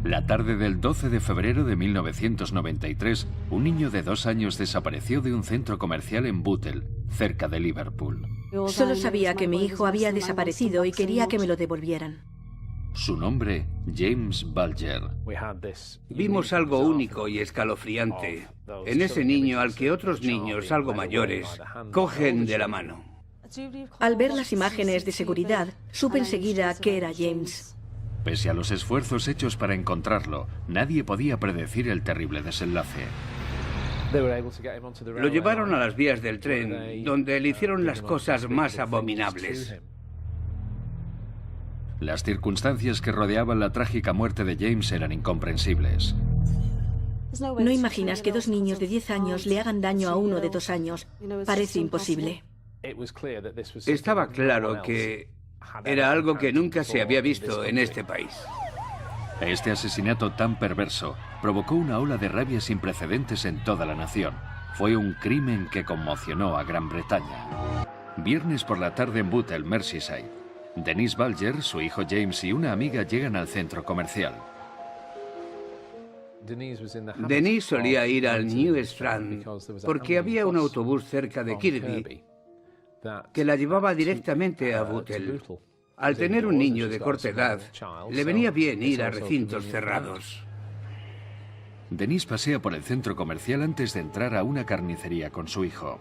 La tarde del 12 de febrero de 1993, un niño de 2 años desapareció de un centro comercial en Bootle, cerca de Liverpool. Solo sabía que mi hijo había desaparecido y quería que me lo devolvieran. Su nombre, James Bulger. Vimos algo único y escalofriante en ese niño al que otros niños, algo mayores, cogen de la mano. Al ver las imágenes de seguridad, supe enseguida que era James. Pese a los esfuerzos hechos para encontrarlo, nadie podía predecir el terrible desenlace. Lo llevaron a las vías del tren, donde le hicieron las cosas más abominables. Las circunstancias que rodeaban la trágica muerte de James eran incomprensibles. No imaginas que 2 niños de 10 años le hagan daño a uno de 2 años. Parece imposible. Estaba claro que era algo que nunca se había visto en este país. Este asesinato tan perverso provocó una ola de rabia sin precedentes en toda la nación. Fue un crimen que conmocionó a Gran Bretaña. Viernes por la tarde en Bootle, Merseyside. Denise Bulger, su hijo James y una amiga llegan al centro comercial. Denise solía ir al New Strand porque había un autobús cerca de Kirkby que la llevaba directamente a Bootle. Al tener un niño de corta edad, le venía bien ir a recintos cerrados. Denise pasea por el centro comercial antes de entrar a una carnicería con su hijo.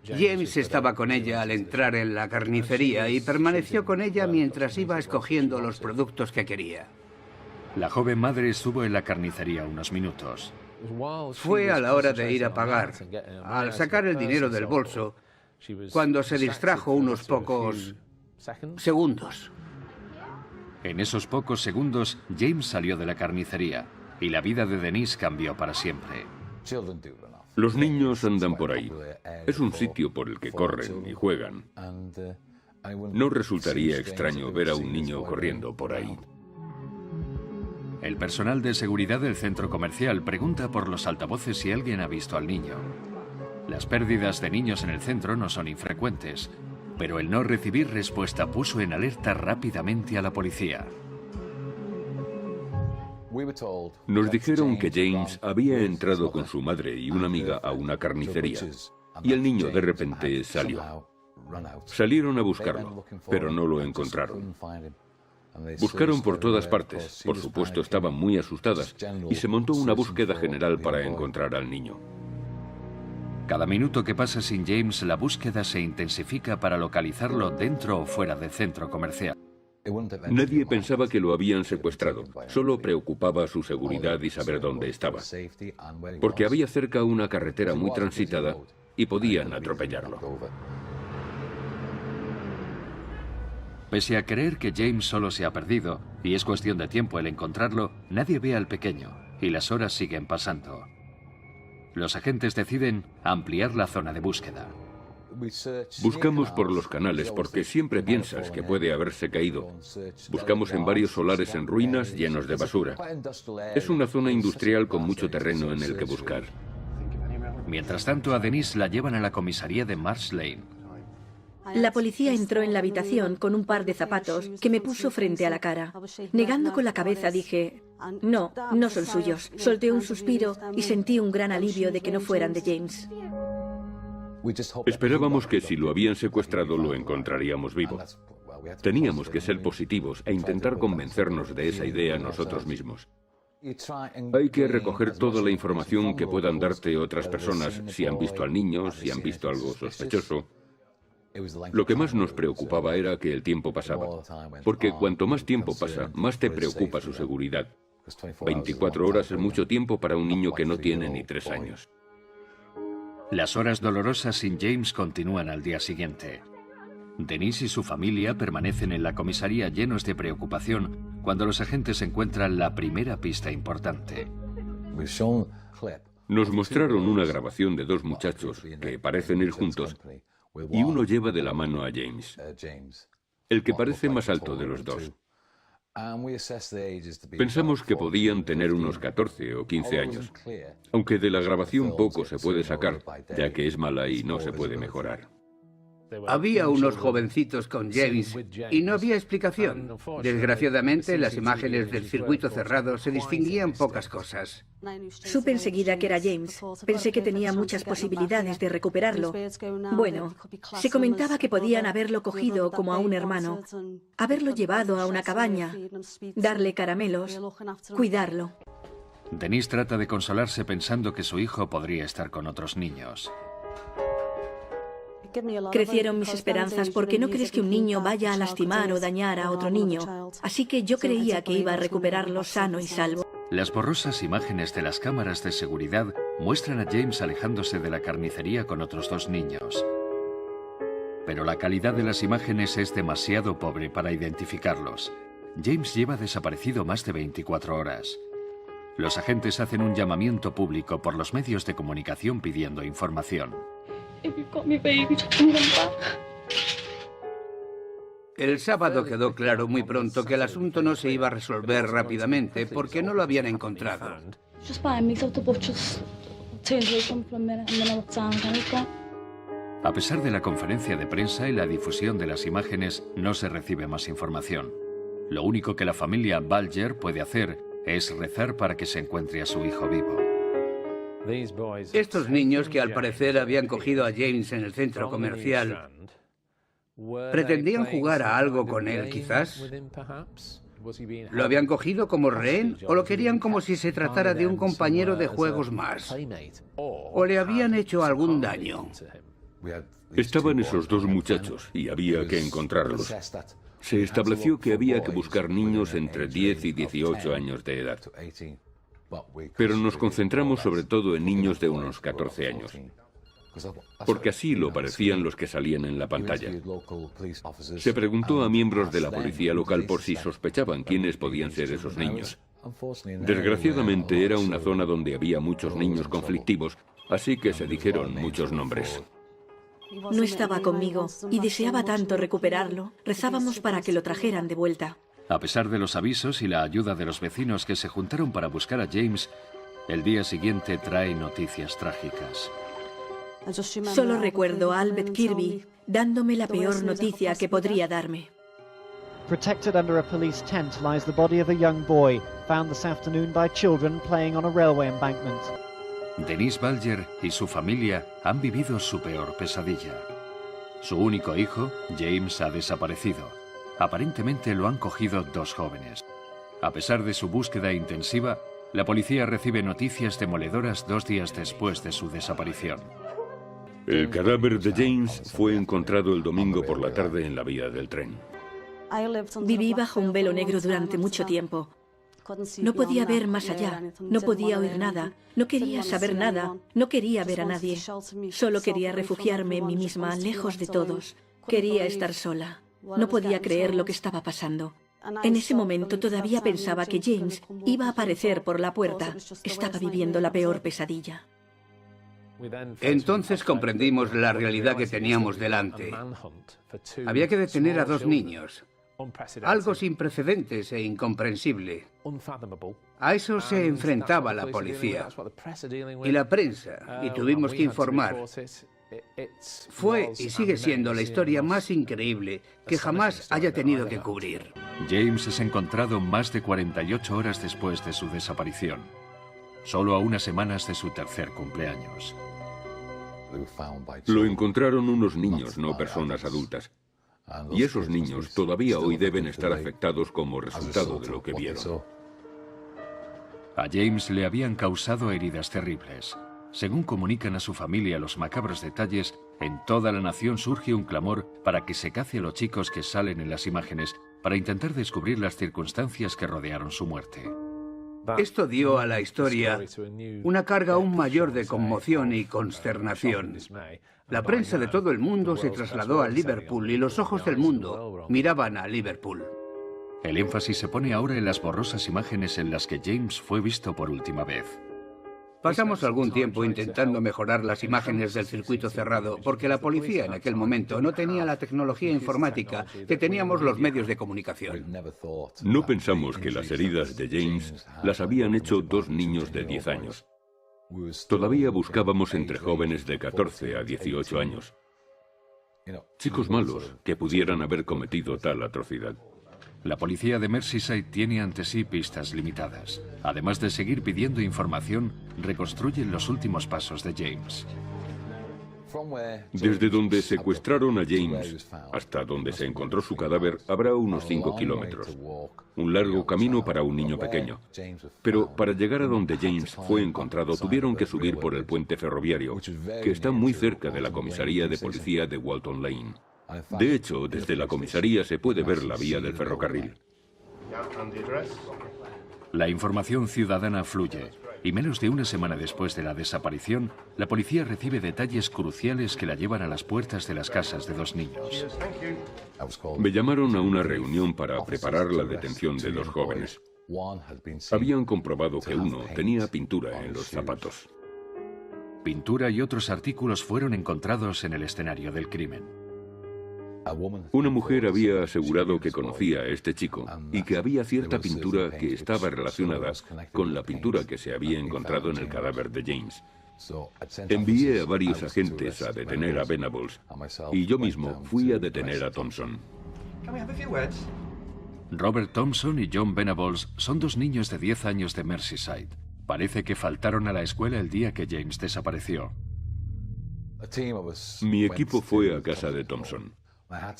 James estaba con ella al entrar en la carnicería y permaneció con ella mientras iba escogiendo los productos que quería. La joven madre estuvo en la carnicería unos minutos. Fue a la hora de ir a pagar, al sacar el dinero del bolso, cuando se distrajo unos pocos segundos. En esos pocos segundos, James salió de la carnicería y la vida de Denise cambió para siempre. Los niños andan por ahí. Es un sitio por el que corren y juegan. No resultaría extraño ver a un niño corriendo por ahí. El personal de seguridad del centro comercial pregunta por los altavoces si alguien ha visto al niño. Las pérdidas de niños en el centro no son infrecuentes, pero el no recibir respuesta puso en alerta rápidamente a la policía. Nos dijeron que James había entrado con su madre y una amiga a una carnicería, y el niño de repente salió. Salieron a buscarlo, pero no lo encontraron. Buscaron por todas partes, por supuesto estaban muy asustadas, y se montó una búsqueda general para encontrar al niño. Cada minuto que pasa sin James, la búsqueda se intensifica para localizarlo dentro o fuera del centro comercial. Nadie pensaba que lo habían secuestrado, solo preocupaba su seguridad y saber dónde estaba, porque había cerca una carretera muy transitada y podían atropellarlo. Pese a creer que James solo se ha perdido, y es cuestión de tiempo el encontrarlo, nadie ve al pequeño, y las horas siguen pasando. Los agentes deciden ampliar la zona de búsqueda. Buscamos por los canales porque siempre piensas que puede haberse caído. Buscamos en varios solares en ruinas llenos de basura. Es una zona industrial con mucho terreno en el que buscar. Mientras tanto, a Denise la llevan a la comisaría de Marsh Lane. La policía entró en la habitación con un par de zapatos que me puso frente a la cara. Negando con la cabeza dije, no, no son suyos. Solté un suspiro y sentí un gran alivio de que no fueran de James. Esperábamos que si lo habían secuestrado lo encontraríamos vivo. Teníamos que ser positivos e intentar convencernos de esa idea nosotros mismos. Hay que recoger toda la información que puedan darte otras personas, si han visto al niño, si han visto algo sospechoso. Lo que más nos preocupaba era que el tiempo pasaba, porque cuanto más tiempo pasa, más te preocupa su seguridad. 24 horas es mucho tiempo para un niño que no tiene ni 3 años. Las horas dolorosas sin James continúan al día siguiente. Denise y su familia permanecen en la comisaría llenos de preocupación cuando los agentes encuentran la primera pista importante. Nos mostraron una grabación de 2 muchachos que parecen ir juntos y uno lleva de la mano a James, el que parece más alto de los 2. Pensamos que podían tener unos 14 o 15 años, aunque de la grabación poco se puede sacar, ya que es mala y no se puede mejorar. Había unos jovencitos con James y no había explicación. Desgraciadamente, en las imágenes del circuito cerrado se distinguían pocas cosas. Supe enseguida que era James. Pensé que tenía muchas posibilidades de recuperarlo. Bueno, se comentaba que podían haberlo cogido como a un hermano, haberlo llevado a una cabaña, darle caramelos, cuidarlo. Denise trata de consolarse pensando que su hijo podría estar con otros niños. Crecieron mis esperanzas porque no crees que un niño vaya a lastimar o dañar a otro niño. Así que yo creía que iba a recuperarlo sano y salvo. Las borrosas imágenes de las cámaras de seguridad muestran a James alejándose de la carnicería con otros 2 niños. Pero la calidad de las imágenes es demasiado pobre para identificarlos. James lleva desaparecido más de 24 horas. Los agentes hacen un llamamiento público por los medios de comunicación pidiendo información. El sábado quedó claro muy pronto que el asunto no se iba a resolver rápidamente porque no lo habían encontrado. A pesar de la conferencia de prensa y la difusión de las imágenes, no se recibe más información. Lo único que la familia Balger puede hacer es rezar para que se encuentre a su hijo vivo. Estos niños, que al parecer habían cogido a James en el centro comercial, ¿pretendían jugar a algo con él, quizás? ¿Lo habían cogido como rehén o lo querían como si se tratara de un compañero de juegos más? ¿O le habían hecho algún daño? Estaban esos 2 muchachos y había que encontrarlos. Se estableció que había que buscar niños entre 10 y 18 años de edad. Pero nos concentramos sobre todo en niños de unos 14 años, porque así lo parecían los que salían en la pantalla. Se preguntó a miembros de la policía local por si sospechaban quiénes podían ser esos niños. Desgraciadamente era una zona donde había muchos niños conflictivos, así que se dijeron muchos nombres. No estaba conmigo y deseaba tanto recuperarlo. Rezábamos para que lo trajeran de vuelta. A pesar de los avisos y la ayuda de los vecinos que se juntaron para buscar a James, el día siguiente trae noticias trágicas. Solo recuerdo a Albert Kirby dándome la peor noticia que podría darme. Protected under a police tent lies the body of a young boy, found this afternoon by children playing on a railway embankment. Denise Balger y su familia han vivido su peor pesadilla. Su único hijo, James, ha desaparecido. Aparentemente lo han cogido 2 jóvenes. A pesar de su búsqueda intensiva, la policía recibe noticias demoledoras 2 días después de su desaparición. El cadáver de James fue encontrado el domingo por la tarde en la vía del tren. Viví bajo un velo negro durante mucho tiempo. No podía ver más allá, no podía oír nada, no quería saber nada, no quería ver a nadie. Solo quería refugiarme en mí misma, lejos de todos. Quería estar sola. No podía creer lo que estaba pasando. En ese momento todavía pensaba que James iba a aparecer por la puerta. Estaba viviendo la peor pesadilla. Entonces comprendimos la realidad que teníamos delante. Había que detener a 2 niños. Algo sin precedentes e incomprensible. A eso se enfrentaba la policía y la prensa, y tuvimos que informar. Fue y sigue siendo la historia más increíble que jamás haya tenido que cubrir. James es encontrado más de 48 horas después de su desaparición, solo a unas semanas de su 3er cumpleaños. Lo encontraron unos niños, no personas adultas. Y esos niños todavía hoy deben estar afectados como resultado de lo que vieron. A James le habían causado heridas terribles. Según comunican a su familia los macabros detalles, en toda la nación surge un clamor para que se cace a los chicos que salen en las imágenes para intentar descubrir las circunstancias que rodearon su muerte. Esto dio a la historia una carga aún mayor de conmoción y consternación. La prensa de todo el mundo se trasladó a Liverpool y los ojos del mundo miraban a Liverpool. El énfasis se pone ahora en las borrosas imágenes en las que James fue visto por última vez. Pasamos algún tiempo intentando mejorar las imágenes del circuito cerrado, porque la policía en aquel momento no tenía la tecnología informática que teníamos los medios de comunicación. No pensamos que las heridas de James las habían hecho 2 niños de 10 años. Todavía buscábamos entre jóvenes de 14 a 18 años. Chicos malos que pudieran haber cometido tal atrocidad. La policía de Merseyside tiene ante sí pistas limitadas. Además de seguir pidiendo información, reconstruyen los últimos pasos de James. Desde donde secuestraron a James hasta donde se encontró su cadáver habrá unos 5 kilómetros. Un largo camino para un niño pequeño. Pero para llegar a donde James fue encontrado tuvieron que subir por el puente ferroviario, que está muy cerca de la comisaría de policía de Walton Lane. De hecho, desde la comisaría se puede ver la vía del ferrocarril. La información ciudadana fluye, y menos de una semana después de la desaparición, la policía recibe detalles cruciales que la llevan a las puertas de las casas de 2 niños. Me llamaron a una reunión para preparar la detención de 2 jóvenes. Habían comprobado que uno tenía pintura en los zapatos. Pintura y otros artículos fueron encontrados en el escenario del crimen. Una mujer había asegurado que conocía a este chico y que había cierta pintura que estaba relacionada con la pintura que se había encontrado en el cadáver de James. Envié a varios agentes a detener a Venables y yo mismo fui a detener a Thompson. Robert Thompson y John Venables son 2 niños de 10 años de Merseyside. Parece que faltaron a la escuela el día que James desapareció. Mi equipo fue a casa de Thompson.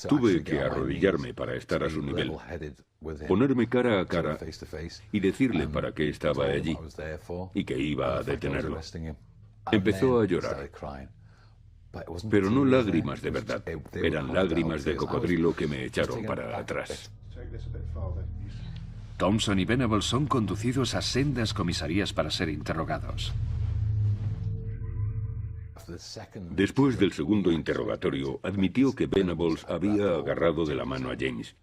Tuve que arrodillarme para estar a su nivel, ponerme cara a cara y decirle para qué estaba allí y que iba a detenerlo. Empezó a llorar, pero no lágrimas de verdad, eran lágrimas de cocodrilo que me echaron para atrás. Thompson y Venables son conducidos a sendas comisarías para ser interrogados. Después del segundo interrogatorio, admitió que Venables había agarrado de la mano a James.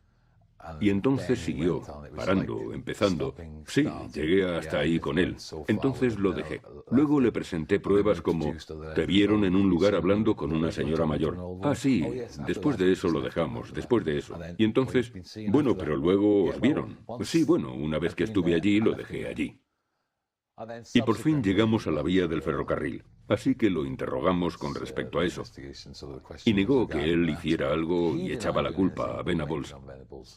Y entonces siguió, parando, empezando. Sí, llegué hasta ahí con él. Entonces lo dejé. Luego le presenté pruebas como, te vieron en un lugar hablando con una señora mayor. Ah, sí, después de eso lo dejamos, después de eso. Y entonces, bueno, pero luego os vieron. Sí, bueno, una vez que estuve allí, lo dejé allí. Y por fin llegamos a la vía del ferrocarril, así que lo interrogamos con respecto a eso. Y negó que él hiciera algo y echaba la culpa a Venables.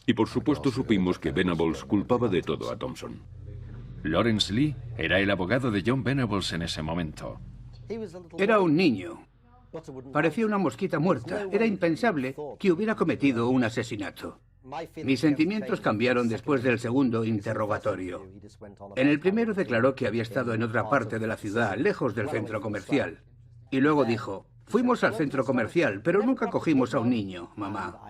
Y por supuesto supimos que Venables culpaba de todo a Thompson. Lawrence Lee era el abogado de John Venables en ese momento. Era un niño. Parecía una mosquita muerta. Era impensable que hubiera cometido un asesinato. Mis sentimientos cambiaron después del segundo interrogatorio. En el primero declaró que había estado en otra parte de la ciudad, lejos del centro comercial. Y luego dijo, fuimos al centro comercial, pero nunca cogimos a un niño, mamá.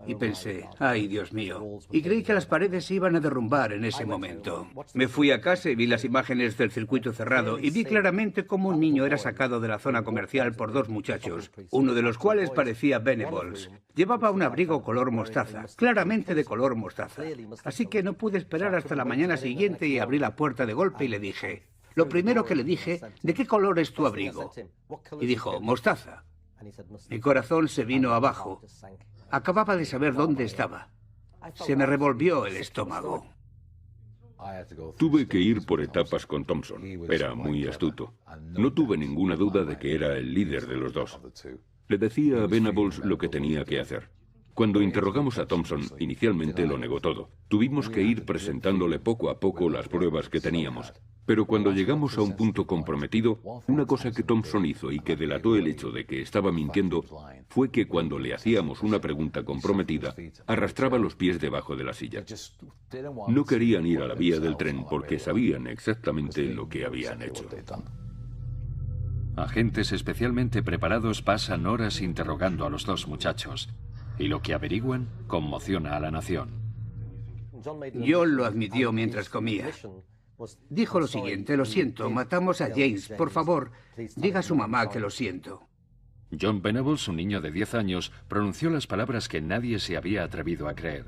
Y pensé, ay, Dios mío. Y creí que las paredes se iban a derrumbar en ese momento. Me fui a casa y vi las imágenes del circuito cerrado y vi claramente cómo un niño era sacado de la zona comercial por 2 muchachos, uno de los cuales parecía Venables. Llevaba un abrigo color mostaza, claramente de color mostaza. Así que no pude esperar hasta la mañana siguiente y abrí la puerta de golpe y le dije, lo primero que le dije, ¿de qué color es tu abrigo? Y dijo, mostaza. Mi corazón se vino abajo. Acababa de saber dónde estaba. Se me revolvió el estómago. Tuve que ir por etapas con Thompson. Era muy astuto. No tuve ninguna duda de que era el líder de los 2. Le decía a Venables lo que tenía que hacer. Cuando interrogamos a Thompson, inicialmente lo negó todo. Tuvimos que ir presentándole poco a poco las pruebas que teníamos. Pero cuando llegamos a un punto comprometido, una cosa que Thompson hizo y que delató el hecho de que estaba mintiendo fue que cuando le hacíamos una pregunta comprometida, arrastraba los pies debajo de la silla. No querían ir a la vía del tren porque sabían exactamente lo que habían hecho. Agentes especialmente preparados pasan horas interrogando a los 2 muchachos. Y lo que averiguan conmociona a la nación. John lo admitió mientras comía. Dijo lo siguiente, lo siento, matamos a James, por favor, diga a su mamá que lo siento. John Venables, un niño de 10 años, pronunció las palabras que nadie se había atrevido a creer.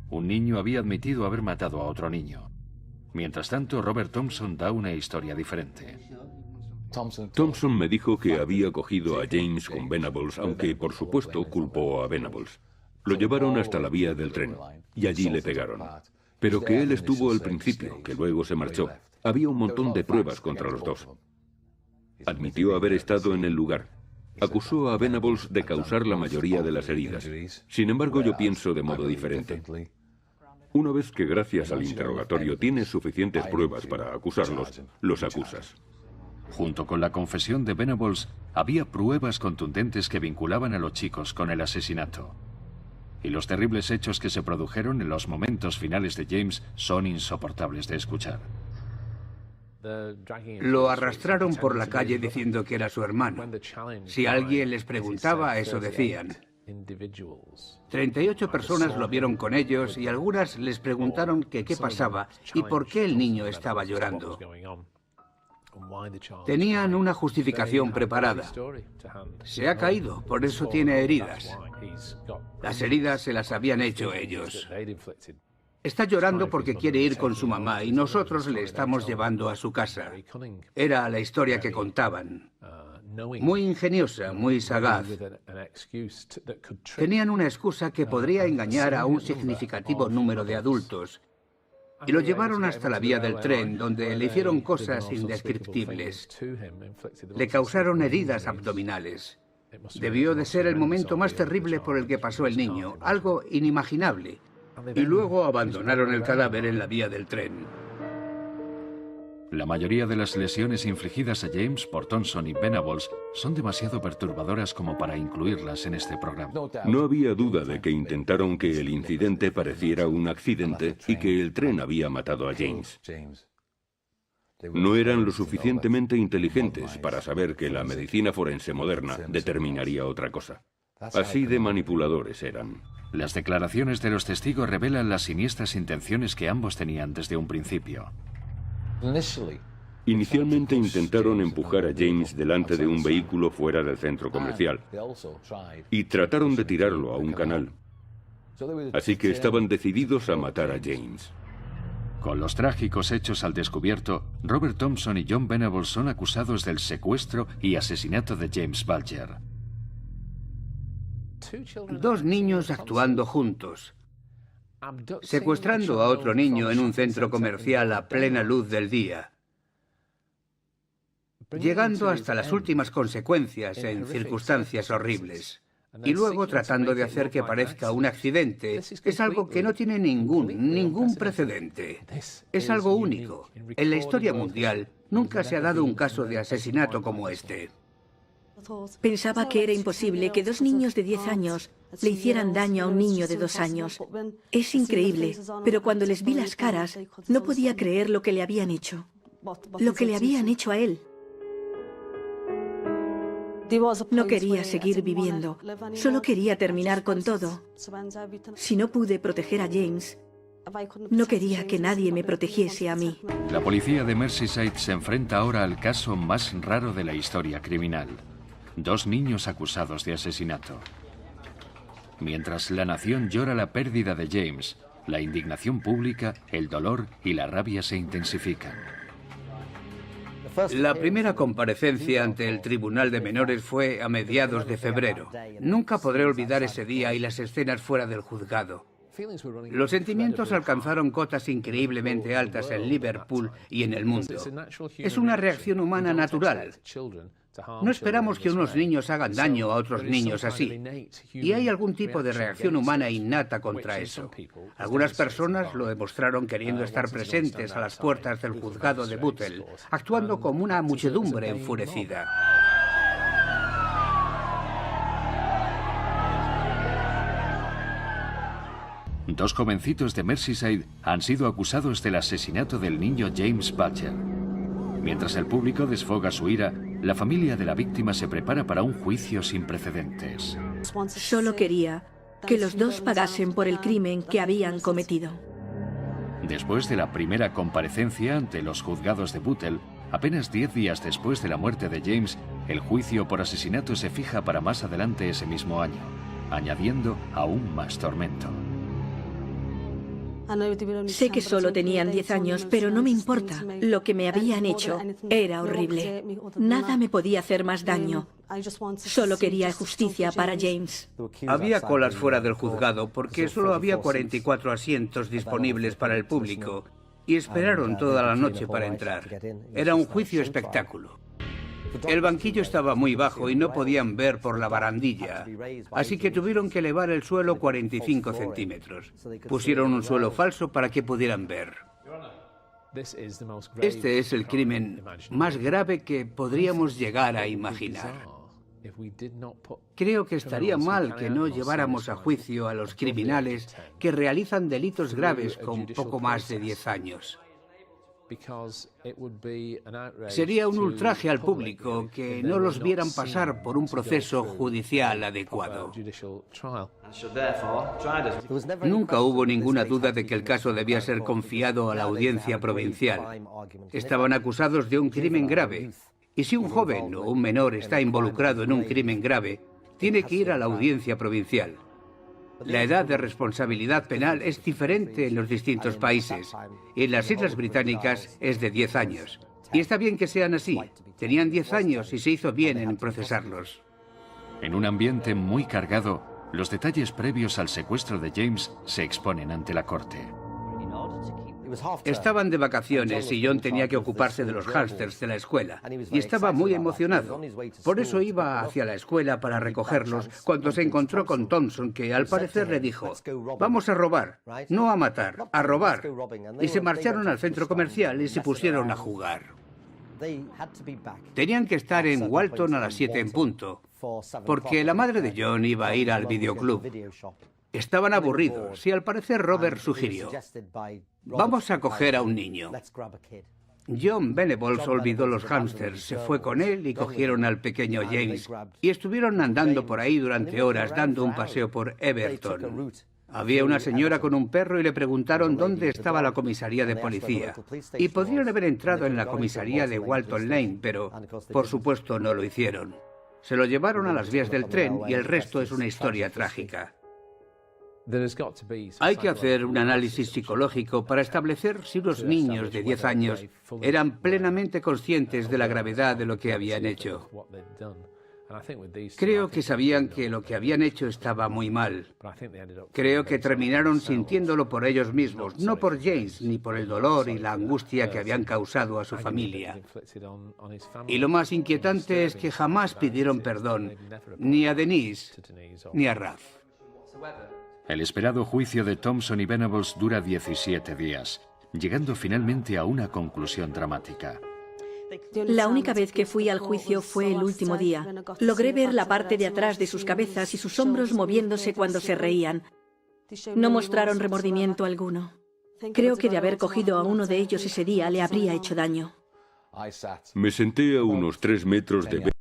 Un niño había admitido haber matado a otro niño. Mientras tanto, Robert Thompson da una historia diferente. Thompson me dijo que había cogido a James con Venables, aunque por supuesto culpó a Venables. Lo llevaron hasta la vía del tren y allí le pegaron. Pero que él estuvo al principio, que luego se marchó. Había un montón de pruebas contra los 2. Admitió haber estado en el lugar Acusó a Venables de causar la mayoría de las heridas. Sin embargo, yo pienso de modo diferente. Una vez que gracias al interrogatorio tienes suficientes pruebas para acusarlos, los acusas. Junto con la confesión de Venables, había pruebas contundentes que vinculaban a los chicos con el asesinato. Y los terribles hechos que se produjeron en los momentos finales de James son insoportables de escuchar. Lo arrastraron por la calle diciendo que era su hermano. Si alguien les preguntaba, eso decían. 38 personas lo vieron con ellos y algunas les preguntaron que qué pasaba y por qué el niño estaba llorando. Tenían una justificación preparada. Se ha caído, por eso tiene heridas. Las heridas se las habían hecho ellos. Está llorando porque quiere ir con su mamá y nosotros le estamos llevando a su casa. Era la historia que contaban. Muy ingeniosa, muy sagaz. Tenían una excusa que podría engañar a un significativo número de adultos. Y lo llevaron hasta la vía del tren, donde le hicieron cosas indescriptibles. Le causaron heridas abdominales. Debió de ser el momento más terrible por el que pasó el niño, algo inimaginable. Y luego abandonaron el cadáver en la vía del tren. La mayoría de las lesiones infligidas a James por Thompson y Venables son demasiado perturbadoras como para incluirlas en este programa. No había duda de que intentaron que el incidente pareciera un accidente y que el tren había matado a James. No eran lo suficientemente inteligentes para saber que la medicina forense moderna determinaría otra cosa. Así de manipuladores eran. Las declaraciones de los testigos revelan las siniestras intenciones que ambos tenían desde un principio. Inicialmente intentaron empujar a James delante de un vehículo fuera del centro comercial y trataron de tirarlo a un canal. Así que estaban decididos a matar a James. Con los trágicos hechos al descubierto, Robert Thompson y John Venables son acusados del secuestro y asesinato de James Bulger. 2 niños actuando juntos, secuestrando a otro niño en un centro comercial a plena luz del día, llegando hasta las últimas consecuencias en circunstancias horribles, y luego tratando de hacer que parezca un accidente. Es algo que no tiene ningún precedente. Es algo único. En la historia mundial nunca se ha dado un caso de asesinato como este. Pensaba que era imposible que 2 niños de 10 años le hicieran daño a un niño de 2 años. Es increíble, pero cuando les vi las caras, no podía creer lo que le habían hecho. Lo que le habían hecho a él. No quería seguir viviendo, solo quería terminar con todo. Si no pude proteger a James, no quería que nadie me protegiese a mí. La policía de Merseyside se enfrenta ahora al caso más raro de la historia criminal. 2 niños acusados de asesinato. Mientras la nación llora la pérdida de James, la indignación pública, el dolor y la rabia se intensifican. La primera comparecencia ante el Tribunal de Menores fue a mediados de febrero. Nunca podré olvidar ese día y las escenas fuera del juzgado. Los sentimientos alcanzaron cotas increíblemente altas en Liverpool y en el mundo. Es una reacción humana natural. No esperamos que unos niños hagan daño a otros niños así. Y hay algún tipo de reacción humana innata contra eso. Algunas personas lo demostraron queriendo estar presentes a las puertas del juzgado de Bootle, actuando como una muchedumbre enfurecida. Dos jovencitos de Merseyside han sido acusados del asesinato del niño James Bulger. Mientras el público desfoga su ira, la familia de la víctima se prepara para un juicio sin precedentes. Solo quería que los 2 pagasen por el crimen que habían cometido. Después de la primera comparecencia ante los juzgados de Bootle, apenas 10 días después de la muerte de James, el juicio por asesinato se fija para más adelante ese mismo año, añadiendo aún más tormento. Sé que solo tenían 10 años, pero no me importa. Lo que me habían hecho era horrible. Nada me podía hacer más daño. Solo quería justicia para James. Había colas fuera del juzgado porque solo había 44 asientos disponibles para el público y esperaron toda la noche para entrar. Era un juicio espectáculo. El banquillo estaba muy bajo y no podían ver por la barandilla, así que tuvieron que elevar el suelo 45 centímetros. Pusieron un suelo falso para que pudieran ver. Este es el crimen más grave que podríamos llegar a imaginar. Creo que estaría mal que no lleváramos a juicio a los criminales que realizan delitos graves con poco más de 10 años. Sería un ultraje al público que no los vieran pasar por un proceso judicial adecuado. Nunca hubo ninguna duda de que el caso debía ser confiado a la audiencia provincial. Estaban acusados de un crimen grave. Y si un joven o un menor está involucrado en un crimen grave, tiene que ir a la audiencia provincial. La edad de responsabilidad penal es diferente en los distintos países. En las Islas Británicas es de 10 años. Y está bien que sean así. Tenían 10 años y se hizo bien en procesarlos. En un ambiente muy cargado, los detalles previos al secuestro de James se exponen ante la corte. Estaban de vacaciones y John tenía que ocuparse de los hámsters de la escuela. Y estaba muy emocionado. Por eso iba hacia la escuela para recogerlos cuando se encontró con Thompson, que al parecer le dijo: vamos a robar, no a matar, a robar. Y se marcharon al centro comercial y se pusieron a jugar. Tenían que estar en Walton a las 7 en punto, porque la madre de John iba a ir al videoclub. Estaban aburridos y al parecer Robert sugirió: vamos a coger a un niño. John Venables olvidó los hámsters, se fue con él y cogieron al pequeño James y estuvieron andando por ahí durante horas dando un paseo por Everton. Había una señora con un perro y le preguntaron dónde estaba la comisaría de policía. Y podrían haber entrado en la comisaría de Walton Lane, pero por supuesto no lo hicieron. Se lo llevaron a las vías del tren y el resto es una historia trágica. Hay que hacer un análisis psicológico para establecer si unos niños de 10 años eran plenamente conscientes de la gravedad de lo que habían hecho. Creo que sabían que lo que habían hecho estaba muy mal. Creo que terminaron sintiéndolo por ellos mismos, no por James, ni por el dolor y la angustia que habían causado a su familia. Y lo más inquietante es que jamás pidieron perdón, ni a Denise, ni a Ralph. El esperado juicio de Thompson y Venables dura 17 días, llegando finalmente a una conclusión dramática. La única vez que fui al juicio fue el último día. Logré ver la parte de atrás de sus cabezas y sus hombros moviéndose cuando se reían. No mostraron remordimiento alguno. Creo que de haber cogido a uno de ellos ese día le habría hecho daño. Me senté a unos 3 metros de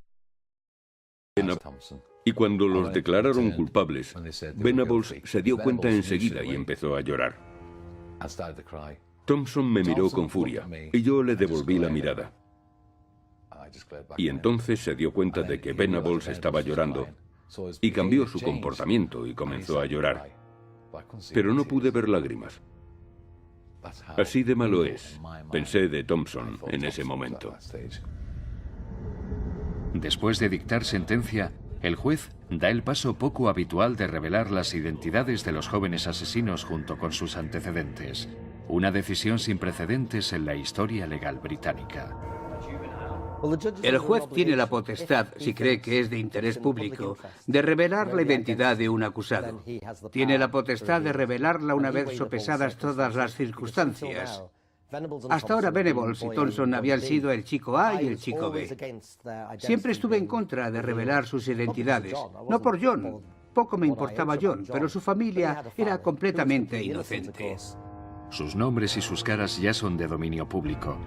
Venables y cuando los declararon culpables, Venables se dio cuenta enseguida y empezó a llorar. Thompson me miró con furia y yo le devolví la mirada. Y entonces se dio cuenta de que Venables estaba llorando y cambió su comportamiento y comenzó a llorar. Pero no pude ver lágrimas. Así de malo es, pensé de Thompson en ese momento. Después de dictar sentencia, el juez da el paso poco habitual de revelar las identidades de los jóvenes asesinos junto con sus antecedentes. Una decisión sin precedentes en la historia legal británica. El juez tiene la potestad, si cree que es de interés público, de revelar la identidad de un acusado. Tiene la potestad de revelarla una vez sopesadas todas las circunstancias. Hasta ahora Venables y Thompson habían sido el chico A y el chico B. Siempre estuve en contra de revelar sus identidades. No por John. Poco me importaba John, pero su familia era completamente inocente. Sus nombres y sus caras ya son de dominio público.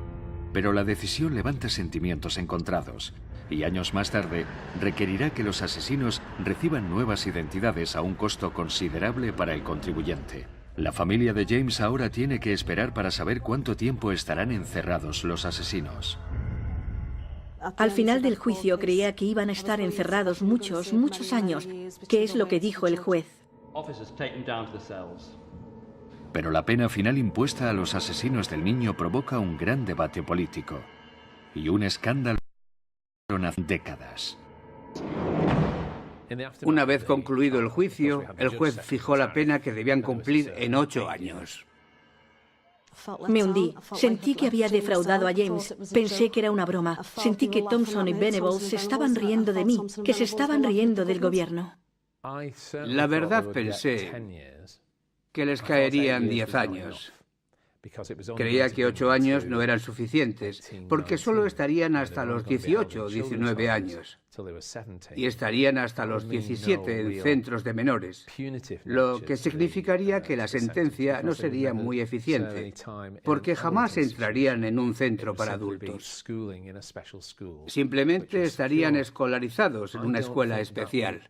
Pero la decisión levanta sentimientos encontrados. Y años más tarde, requerirá que los asesinos reciban nuevas identidades a un costo considerable para el contribuyente. La familia de James ahora tiene que esperar para saber cuánto tiempo estarán encerrados los asesinos. Al final del juicio creía que iban a estar encerrados muchos años, que es lo que dijo el juez. Pero la pena final impuesta a los asesinos del niño provoca un gran debate político y un escándalo de décadas. Una vez concluido el juicio, el juez fijó la pena que debían cumplir en 8 años. Me hundí. Sentí que había defraudado a James. Pensé que era una broma. Sentí que Thompson y Venables se estaban riendo de mí, que se estaban riendo del gobierno. La verdad pensé que les caerían 10 años. Creía que 8 años no eran suficientes, porque solo estarían hasta los 18 o 19 años. Y estarían hasta los 17 en centros de menores, lo que significaría que la sentencia no sería muy eficiente, porque jamás entrarían en un centro para adultos. Simplemente estarían escolarizados en una escuela especial.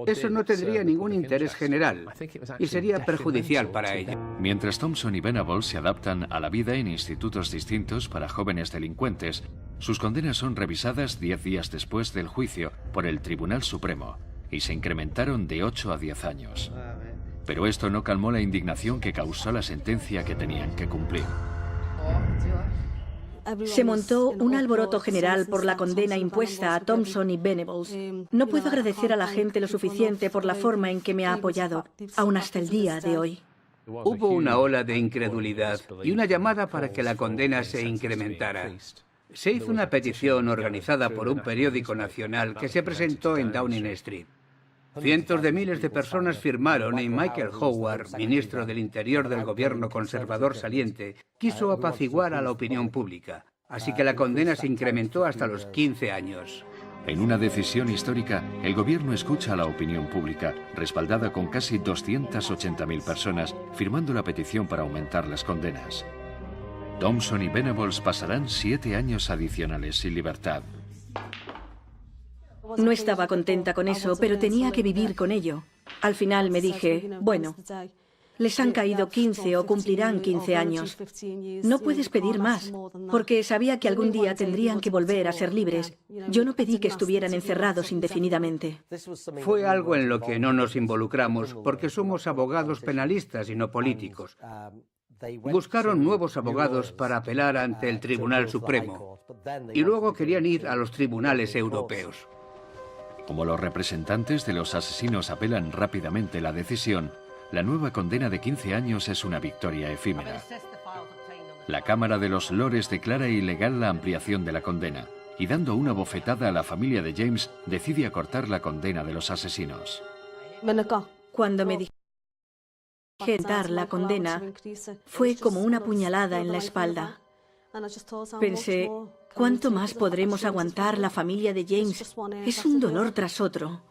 Eso no tendría ningún interés general y sería perjudicial para ellos. Mientras Thompson y Venables se adaptan a la vida en institutos distintos para jóvenes delincuentes, sus condenas son revisadas 10 días después del juicio por el Tribunal Supremo y se incrementaron de 8 a 10 años. Pero esto no calmó la indignación que causó la sentencia que tenían que cumplir. Se montó un alboroto general por la condena impuesta a Thompson y Venables. No puedo agradecer a la gente lo suficiente por la forma en que me ha apoyado, aún hasta el día de hoy. Hubo una ola de incredulidad y una llamada para que la condena se incrementara. Se hizo una petición organizada por un periódico nacional que se presentó en Downing Street. Cientos de miles de personas firmaron y Michael Howard, ministro del Interior del gobierno conservador saliente, quiso apaciguar a la opinión pública. Así que la condena se incrementó hasta los 15 años. En una decisión histórica, el gobierno escucha a la opinión pública, respaldada con casi 280.000 personas, firmando la petición para aumentar las condenas. Thompson y Venables pasarán 7 años adicionales sin libertad. No estaba contenta con eso, pero tenía que vivir con ello. Al final me dije, bueno, les han caído 15 o cumplirán 15 años. No puedes pedir más, porque sabía que algún día tendrían que volver a ser libres. Yo no pedí que estuvieran encerrados indefinidamente. Fue algo en lo que no nos involucramos, porque somos abogados penalistas y no políticos. Buscaron nuevos abogados para apelar ante el Tribunal Supremo y luego querían ir a los tribunales europeos. Como los representantes de los asesinos apelan rápidamente la decisión, la nueva condena de 15 años es una victoria efímera. La Cámara de los Lores declara ilegal la ampliación de la condena y, dando una bofetada a la familia de James, decide acortar la condena de los asesinos. Cuando me dije dar la condena, fue como una puñalada en la espalda. Pensé, ¿cuánto más podremos aguantar la familia de James? Es un dolor tras otro.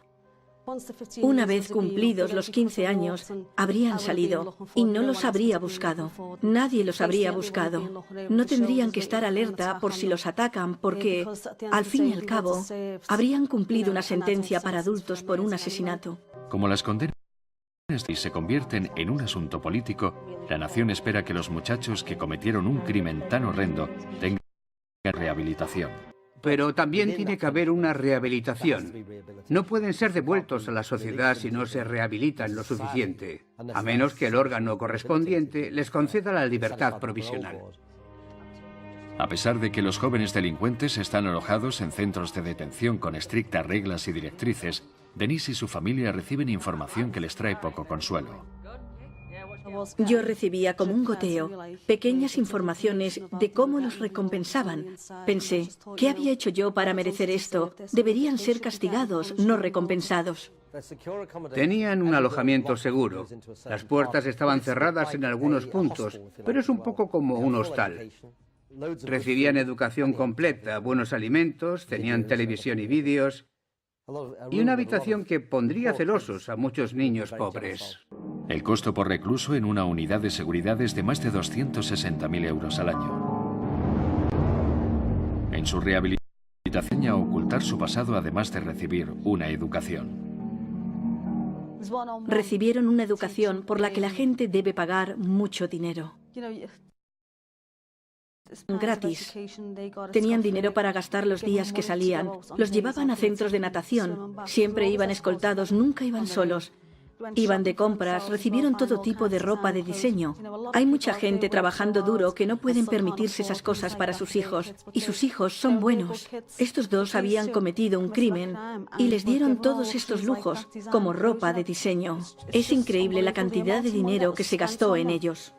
Una vez cumplidos los 15 años, habrían salido y no los habría buscado. Nadie los habría buscado. No tendrían que estar alerta por si los atacan, porque, al fin y al cabo, habrían cumplido una sentencia para adultos por un asesinato. Como las condenas se convierten en un asunto político, la nación espera que los muchachos que cometieron un crimen tan horrendo tengan rehabilitación. Pero también tiene que haber una rehabilitación. No pueden ser devueltos a la sociedad si no se rehabilitan lo suficiente, a menos que el órgano correspondiente les conceda la libertad provisional. A pesar de que los jóvenes delincuentes están alojados en centros de detención con estrictas reglas y directrices, Denise y su familia reciben información que les trae poco consuelo. Yo recibía como un goteo pequeñas informaciones de cómo los recompensaban. Pensé, ¿qué había hecho yo para merecer esto? Deberían ser castigados, no recompensados. Tenían un alojamiento seguro. Las puertas estaban cerradas en algunos puntos, pero es un poco como un hostal. Recibían educación completa, buenos alimentos, tenían televisión y vídeos, y una habitación que pondría celosos a muchos niños pobres. El costo por recluso en una unidad de seguridad es de más de 260.000 euros al año. En su rehabilitación a ocultar su pasado, además de recibir una educación. Recibieron una educación por la que la gente debe pagar mucho dinero. Gratis. Tenían dinero para gastar los días que salían. Los llevaban a centros de natación. Siempre iban escoltados, nunca iban solos. Iban de compras, recibieron todo tipo de ropa de diseño. Hay mucha gente trabajando duro que no pueden permitirse esas cosas para sus hijos. Y sus hijos son buenos. Estos dos habían cometido un crimen y les dieron todos estos lujos, como ropa de diseño. Es increíble la cantidad de dinero que se gastó en ellos.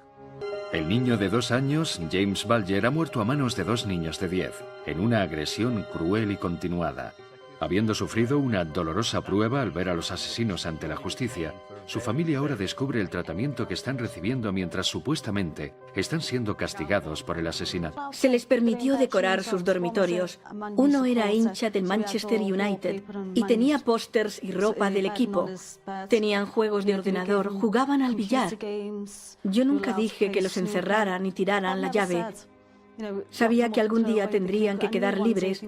El niño de 2 años, James Bulger, ha muerto a manos de 2 niños de 10, en una agresión cruel y continuada. Habiendo sufrido una dolorosa prueba al ver a los asesinos ante la justicia, su familia ahora descubre el tratamiento que están recibiendo mientras supuestamente están siendo castigados por el asesinato. Se les permitió decorar sus dormitorios. Uno era hincha del Manchester United y tenía pósters y ropa del equipo. Tenían juegos de ordenador, jugaban al billar. Yo nunca dije que los encerraran y tiraran la llave. Sabía que algún día tendrían que quedar libres,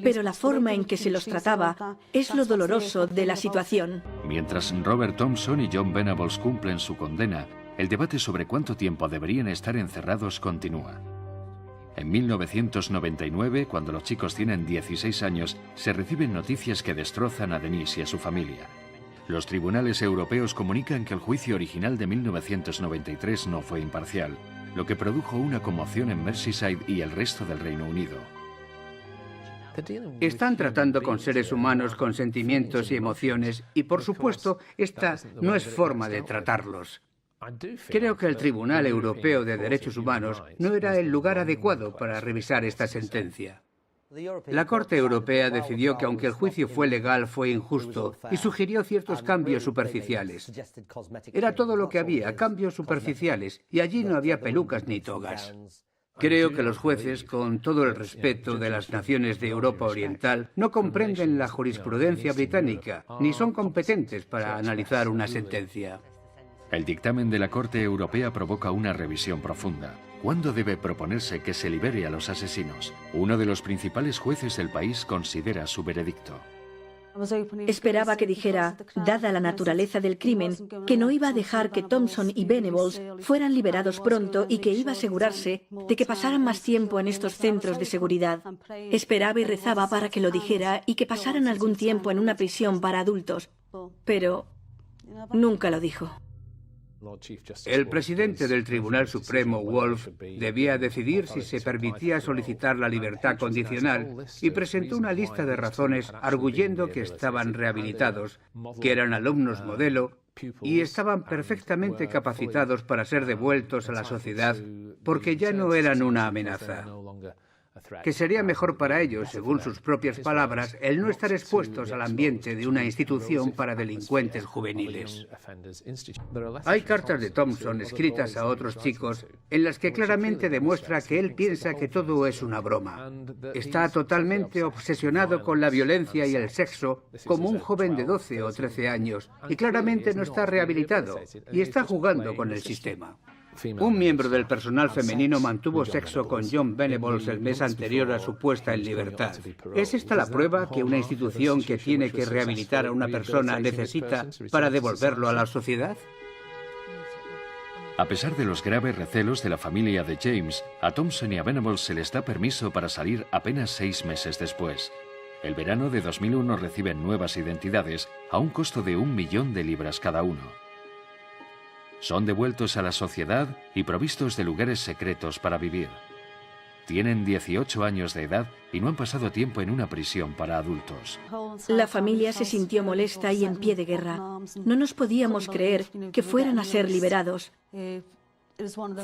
pero la forma en que se los trataba es lo doloroso de la situación. Mientras Robert Thompson y John Venables cumplen su condena, el debate sobre cuánto tiempo deberían estar encerrados continúa. En 1999, cuando los chicos tienen 16 años, se reciben noticias que destrozan a Denise y a su familia. Los tribunales europeos comunican que el juicio original de 1993 no fue imparcial, lo que produjo una conmoción en Merseyside y el resto del Reino Unido. Están tratando con seres humanos con sentimientos y emociones y, por supuesto, esta no es forma de tratarlos. Creo que el Tribunal Europeo de Derechos Humanos no era el lugar adecuado para revisar esta sentencia. La Corte Europea decidió que aunque el juicio fue legal, fue injusto y sugirió ciertos cambios superficiales. Era todo lo que había, cambios superficiales, y allí no había pelucas ni togas. Creo que los jueces, con todo el respeto de las naciones de Europa Oriental, no comprenden la jurisprudencia británica, ni son competentes para analizar una sentencia. El dictamen de la Corte Europea provoca una revisión profunda. ¿Cuándo debe proponerse que se libere a los asesinos? Uno de los principales jueces del país considera su veredicto. Esperaba que dijera, dada la naturaleza del crimen, que no iba a dejar que Thompson y Venables fueran liberados pronto y que iba a asegurarse de que pasaran más tiempo en estos centros de seguridad. Esperaba y rezaba para que lo dijera y que pasaran algún tiempo en una prisión para adultos, pero nunca lo dijo. El presidente del Tribunal Supremo, Wolf, debía decidir si se permitía solicitar la libertad condicional y presentó una lista de razones arguyendo que estaban rehabilitados, que eran alumnos modelo y estaban perfectamente capacitados para ser devueltos a la sociedad porque ya no eran una amenaza. Que sería mejor para ellos, según sus propias palabras, el no estar expuestos al ambiente de una institución para delincuentes juveniles. Hay cartas de Thompson escritas a otros chicos en las que claramente demuestra que él piensa que todo es una broma. Está totalmente obsesionado con la violencia y el sexo como un joven de 12 o 13 años y claramente no está rehabilitado y está jugando con el sistema. Un miembro del personal femenino mantuvo sexo con John Venables el mes anterior a su puesta en libertad. ¿Es esta la prueba que una institución que tiene que rehabilitar a una persona necesita para devolverlo a la sociedad? A pesar de los graves recelos de la familia de James, a Thompson y a Venables se les da permiso para salir apenas 6 meses después. El verano de 2001 reciben nuevas identidades a un costo de 1 millón de libras cada uno. Son devueltos a la sociedad y provistos de lugares secretos para vivir. Tienen 18 años de edad y no han pasado tiempo en una prisión para adultos. La familia se sintió molesta y en pie de guerra. No nos podíamos creer que fueran a ser liberados.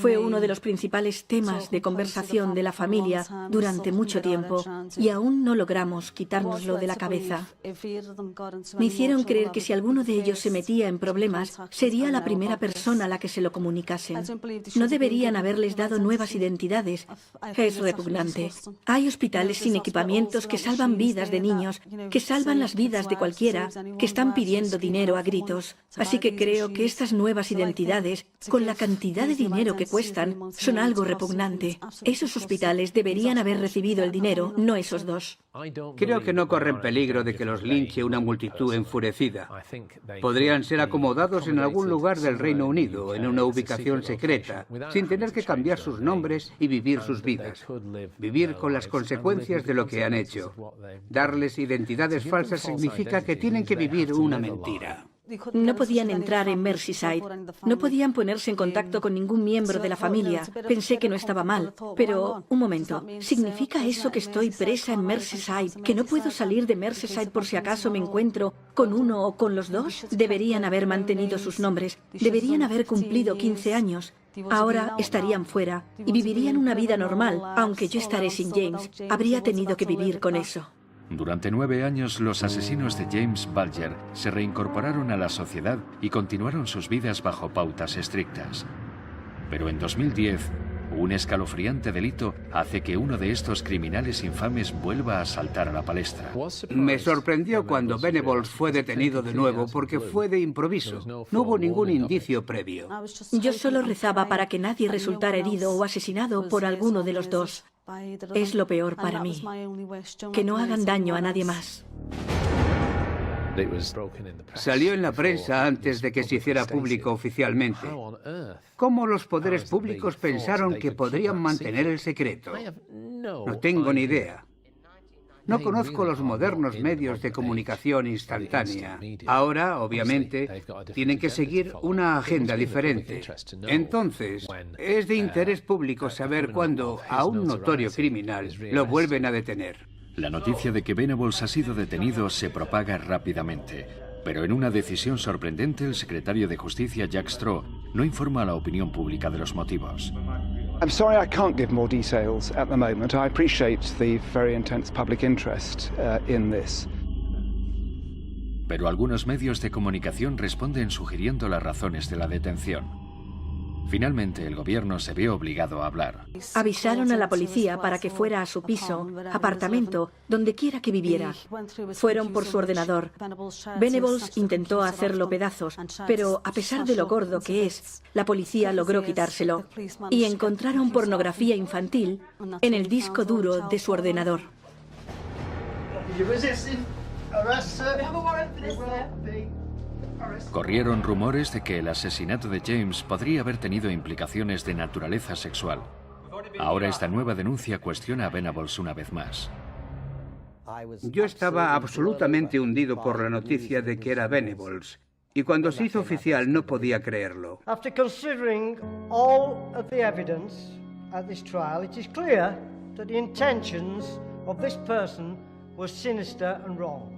Fue uno de los principales temas de conversación de la familia durante mucho tiempo y aún no logramos quitárnoslo de la cabeza. Me hicieron creer que si alguno de ellos se metía en problemas, sería la primera persona a la que se lo comunicasen. No deberían haberles dado nuevas identidades. Es repugnante. Hay hospitales sin equipamientos que salvan vidas de niños, que salvan las vidas de cualquiera, que están pidiendo dinero a gritos. Así que creo que estas nuevas identidades, con la cantidad de dinero que cuestan, son algo repugnante. Esos hospitales deberían haber recibido el dinero, no esos dos. Creo que no corren peligro de que los linche una multitud enfurecida. Podrían ser acomodados en algún lugar del Reino Unido, en una ubicación secreta, sin tener que cambiar sus nombres y vivir sus vidas. Vivir con las consecuencias de lo que han hecho. Darles identidades falsas significa que tienen que vivir una mentira. No podían entrar en Merseyside, no podían ponerse en contacto con ningún miembro de la familia. Pensé que no estaba mal, pero un momento, ¿significa eso que estoy presa en Merseyside, que no puedo salir de Merseyside por si acaso me encuentro con uno o con los dos? Deberían haber mantenido sus nombres, deberían haber cumplido 15 años. Ahora estarían fuera y vivirían una vida normal, aunque yo estaré sin James. Habría tenido que vivir con eso. Durante 9 años, los asesinos de James Bulger se reincorporaron a la sociedad y continuaron sus vidas bajo pautas estrictas. Pero en 2010, un escalofriante delito hace que uno de estos criminales infames vuelva a saltar a la palestra. Me sorprendió cuando Venables fue detenido de nuevo porque fue de improviso. No hubo ningún indicio previo. Yo solo rezaba para que nadie resultara herido o asesinado por alguno de los dos. Es lo peor para mí, que no hagan daño a nadie más. Salió en la prensa antes de que se hiciera público oficialmente. ¿Cómo los poderes públicos pensaron que podrían mantener el secreto? No tengo ni idea. No conozco los modernos medios de comunicación instantánea. Ahora, obviamente, tienen que seguir una agenda diferente. Entonces, es de interés público saber cuándo a un notorio criminal lo vuelven a detener. La noticia de que Venables ha sido detenido se propaga rápidamente. Pero en una decisión sorprendente, el secretario de Justicia, Jack Straw, no informa a la opinión pública de los motivos. I'm sorry I can't give more details at the moment. I appreciate the very intense public interest in this. Pero algunos medios de comunicación responden sugiriendo las razones de la detención. Finalmente, el gobierno se ve obligado a hablar. Avisaron a la policía para que fuera a su piso, apartamento, donde quiera que viviera. Fueron por su ordenador. Venables intentó hacerlo pedazos, pero a pesar de lo gordo que es, la policía logró quitárselo. Y encontraron pornografía infantil en el disco duro de su ordenador. Corrieron rumores de que el asesinato de James podría haber tenido implicaciones de naturaleza sexual. Ahora esta nueva denuncia cuestiona a Venables una vez más. Yo estaba absolutamente hundido por la noticia de que era Venables, y cuando se hizo oficial no podía creerlo. After considering all of the evidence at this trial, it is clear that the intentions of this person were sinister and wrong.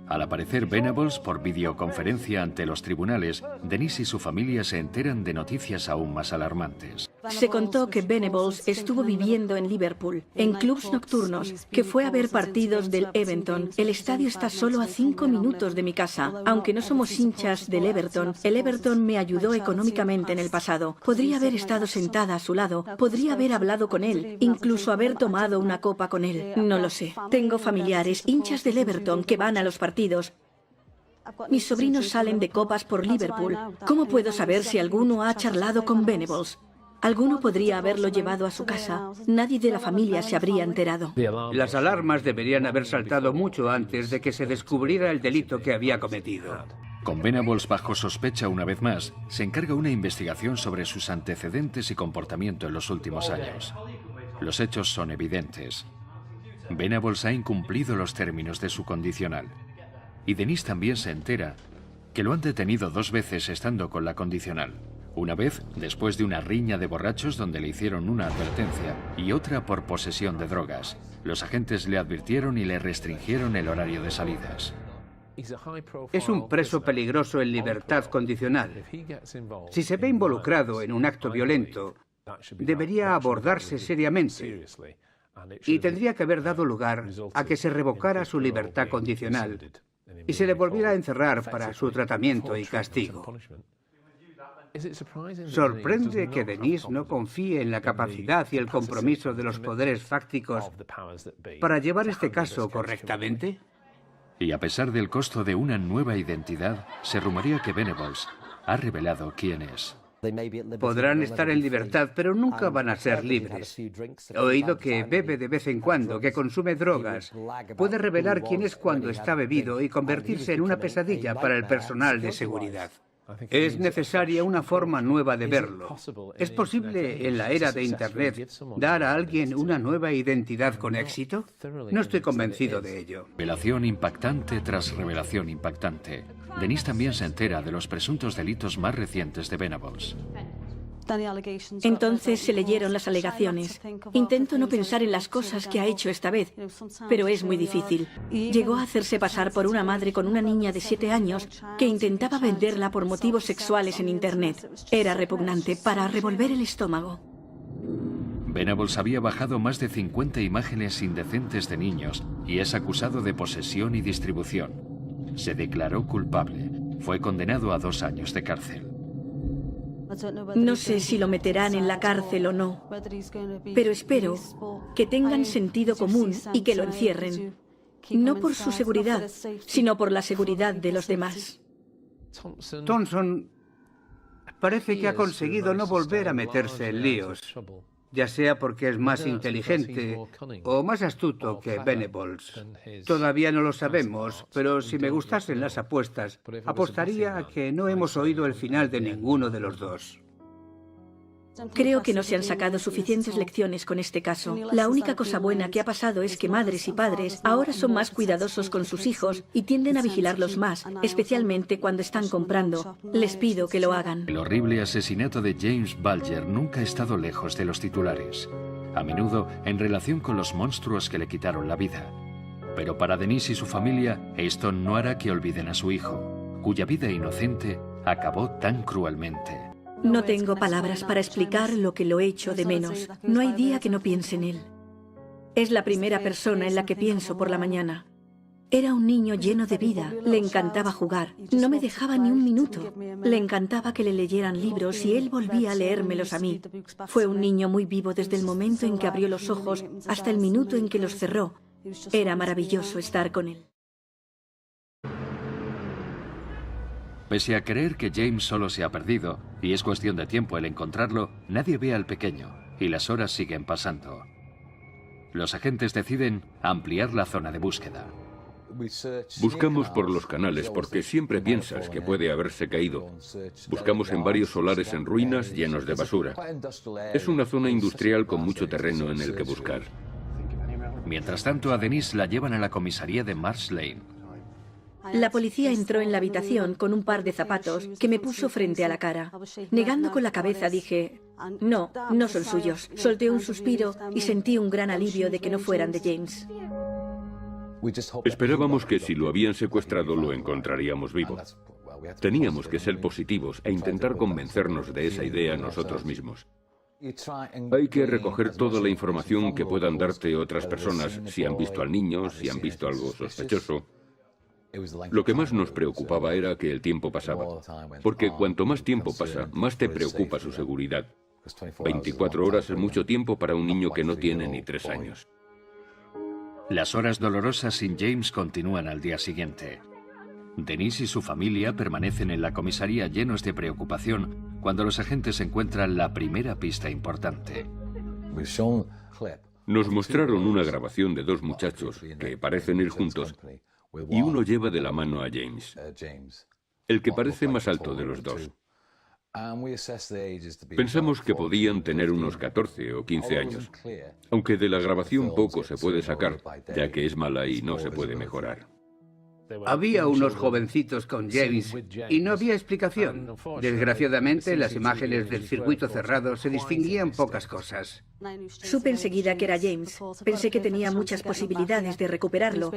Al aparecer Venables por videoconferencia ante los tribunales, Denise y su familia se enteran de noticias aún más alarmantes. Se contó que Venables estuvo viviendo en Liverpool, en clubs nocturnos, que fue a ver partidos del Everton. El estadio está solo a 5 minutos de mi casa. Aunque no somos hinchas del Everton, el Everton me ayudó económicamente en el pasado. Podría haber estado sentada a su lado, podría haber hablado con él, incluso haber tomado una copa con él. No lo sé. Tengo familiares hinchas del Everton que van a los partidos. Mis sobrinos salen de copas por Liverpool. ¿Cómo puedo saber si alguno ha charlado con Venables? Alguno podría haberlo llevado a su casa. Nadie de la familia se habría enterado. Las alarmas deberían haber saltado mucho antes de que se descubriera el delito que había cometido. Con Venables bajo sospecha una vez más, se encarga una investigación sobre sus antecedentes y comportamiento en los últimos años. Los hechos son evidentes. Venables ha incumplido los términos de su condicional. Y Denise también se entera que lo han detenido 2 veces estando con la condicional. Una vez después de una riña de borrachos donde le hicieron una advertencia y otra por posesión de drogas. Los agentes le advirtieron y le restringieron el horario de salidas. Es un preso peligroso en libertad condicional. Si se ve involucrado en un acto violento, debería abordarse seriamente. Y tendría que haber dado lugar a que se revocara su libertad condicional y se le volviera a encerrar para su tratamiento y castigo. Sorprende que Denise no confíe en la capacidad y el compromiso de los poderes fácticos para llevar este caso correctamente. Y a pesar del costo de una nueva identidad, se rumorea que Venables ha revelado quién es. Podrán estar en libertad, pero nunca van a ser libres. He oído que bebe de vez en cuando, que consume drogas. Puede revelar quién es cuando está bebido y convertirse en una pesadilla para el personal de seguridad. Es necesaria una forma nueva de verlo. ¿Es posible en la era de Internet dar a alguien una nueva identidad con éxito? No estoy convencido de ello. Revelación impactante tras revelación impactante. Denise también se entera de los presuntos delitos más recientes de Venables. Entonces se leyeron las alegaciones. Intento no pensar en las cosas que ha hecho esta vez, pero es muy difícil. Llegó a hacerse pasar por una madre con una niña de 7 años que intentaba venderla por motivos sexuales en Internet. Era repugnante para revolver el estómago. Venables había bajado más de 50 imágenes indecentes de niños y es acusado de posesión y distribución. Se declaró culpable. Fue condenado a 2 años de cárcel. No sé si lo meterán en la cárcel o no, pero espero que tengan sentido común y que lo encierren. No por su seguridad, sino por la seguridad de los demás. Thompson parece que ha conseguido no volver a meterse en líos, ya sea porque es más inteligente o más astuto que Venables. Todavía no lo sabemos, pero si me gustasen las apuestas, apostaría a que no hemos oído el final de ninguno de los dos. Creo que no se han sacado suficientes lecciones con este caso. La única cosa buena que ha pasado es que madres y padres ahora son más cuidadosos con sus hijos y tienden a vigilarlos más, especialmente cuando están comprando. Les pido que lo hagan. El horrible asesinato de James Bulger nunca ha estado lejos de los titulares, a menudo en relación con los monstruos que le quitaron la vida. Pero para Denise y su familia, esto no hará que olviden a su hijo, cuya vida inocente acabó tan cruelmente. No tengo palabras para explicar lo que lo echo de menos. No hay día que no piense en él. Es la primera persona en la que pienso por la mañana. Era un niño lleno de vida. Le encantaba jugar. No me dejaba ni un minuto. Le encantaba que le leyeran libros y él volvía a leérmelos a mí. Fue un niño muy vivo desde el momento en que abrió los ojos hasta el minuto en que los cerró. Era maravilloso estar con él. Pese a creer que James solo se ha perdido, y es cuestión de tiempo el encontrarlo, nadie ve al pequeño, y las horas siguen pasando. Los agentes deciden ampliar la zona de búsqueda. Buscamos por los canales porque siempre piensas que puede haberse caído. Buscamos en varios solares en ruinas llenos de basura. Es una zona industrial con mucho terreno en el que buscar. Mientras tanto, a Denise la llevan a la comisaría de Marsh Lane. La policía entró en la habitación con un par de zapatos que me puso frente a la cara. Negando con la cabeza dije, no, no son suyos. Solté un suspiro y sentí un gran alivio de que no fueran de James. Esperábamos que si lo habían secuestrado lo encontraríamos vivo. Teníamos que ser positivos e intentar convencernos de esa idea nosotros mismos. Hay que recoger toda la información que puedan darte otras personas, si han visto al niño, si han visto algo sospechoso. Lo que más nos preocupaba era que el tiempo pasaba, porque cuanto más tiempo pasa, más te preocupa su seguridad. 24 horas es mucho tiempo para un niño que no tiene ni 3 años. Las horas dolorosas sin James continúan al día siguiente. Denise y su familia permanecen en la comisaría llenos de preocupación cuando los agentes encuentran la primera pista importante. Nos mostraron una grabación de 2 muchachos que parecen ir juntos y uno lleva de la mano a James, el que parece más alto de los 2. Pensamos que podían tener unos 14 o 15 años, aunque de la grabación poco se puede sacar, ya que es mala y no se puede mejorar. Había unos jovencitos con James y no había explicación. Desgraciadamente, en las imágenes del circuito cerrado se distinguían pocas cosas. Supe enseguida que era James. Pensé que tenía muchas posibilidades de recuperarlo.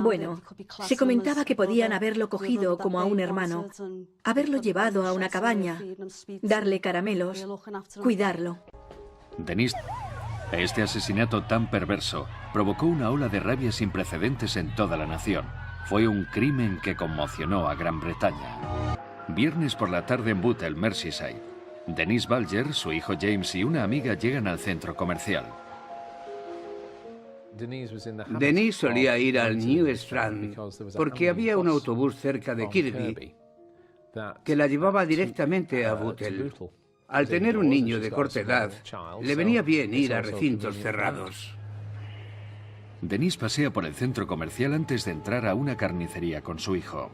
Bueno, se comentaba que podían haberlo cogido como a un hermano, haberlo llevado a una cabaña, darle caramelos, cuidarlo. Denise, este asesinato tan perverso provocó una ola de rabia sin precedentes en toda la nación. Fue un crimen que conmocionó a Gran Bretaña. Viernes por la tarde en Bootle, Merseyside. Denise Bulger, su hijo James y una amiga llegan al centro comercial. Denise solía ir al New Strand porque había un autobús cerca de Kirkby que la llevaba directamente a Bootle. Al tener un niño de corta edad, le venía bien ir a recintos cerrados. Denise pasea por el centro comercial antes de entrar a una carnicería con su hijo.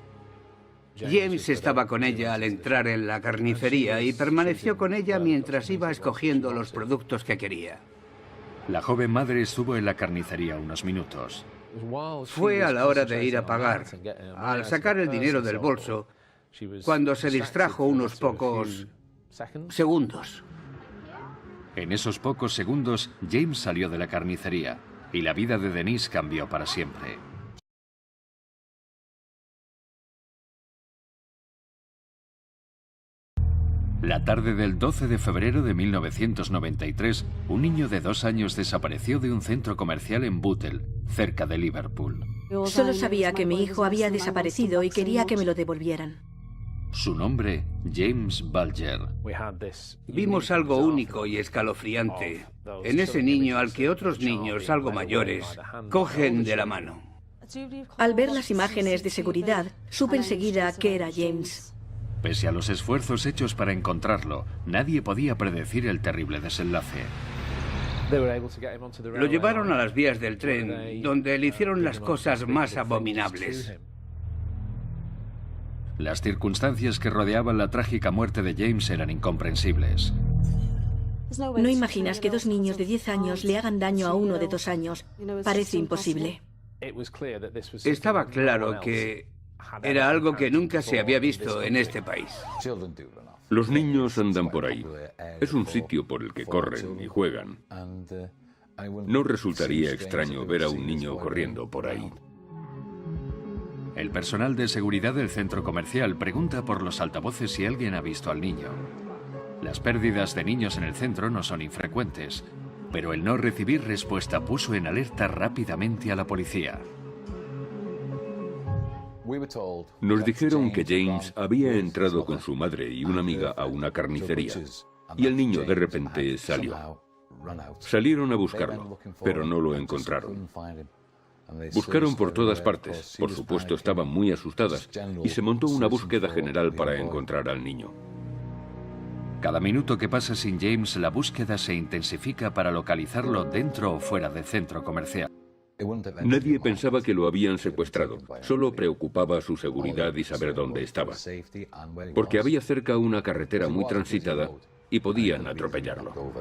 James estaba con ella al entrar en la carnicería y permaneció con ella mientras iba escogiendo los productos que quería. La joven madre estuvo en la carnicería unos minutos. Fue a la hora de ir a pagar, al sacar el dinero del bolso, cuando se distrajo unos pocos segundos. En esos pocos segundos, James salió de la carnicería y la vida de Denise cambió para siempre. La tarde del 12 de febrero de 1993, un niño de 2 años desapareció de un centro comercial en Bootle, cerca de Liverpool. Solo sabía que mi hijo había desaparecido y quería que me lo devolvieran. Su nombre, James Bulger. Vimos algo único y escalofriante en ese niño al que otros niños, algo mayores, cogen de la mano. Al ver las imágenes de seguridad, supe enseguida que era James. Pese a los esfuerzos hechos para encontrarlo, nadie podía predecir el terrible desenlace. Lo llevaron a las vías del tren, donde le hicieron las cosas más abominables. Las circunstancias que rodeaban la trágica muerte de James eran incomprensibles. No imaginas que 2 niños de 10 años le hagan daño a uno de 2 años. Parece imposible. Estaba claro que era algo que nunca se había visto en este país. Los niños andan por ahí. Es un sitio por el que corren y juegan. No resultaría extraño ver a un niño corriendo por ahí. El personal de seguridad del centro comercial pregunta por los altavoces si alguien ha visto al niño. Las pérdidas de niños en el centro no son infrecuentes, pero el no recibir respuesta puso en alerta rápidamente a la policía. Nos dijeron que James había entrado con su madre y una amiga a una carnicería, y el niño de repente salió. Salieron a buscarlo, pero no lo encontraron. Buscaron por todas partes, por supuesto estaban muy asustadas, y se montó una búsqueda general para encontrar al niño. Cada minuto que pasa sin James, la búsqueda se intensifica para localizarlo dentro o fuera del centro comercial. Nadie pensaba que lo habían secuestrado, solo preocupaba su seguridad y saber dónde estaba, porque había cerca una carretera muy transitada y podían atropellarlo.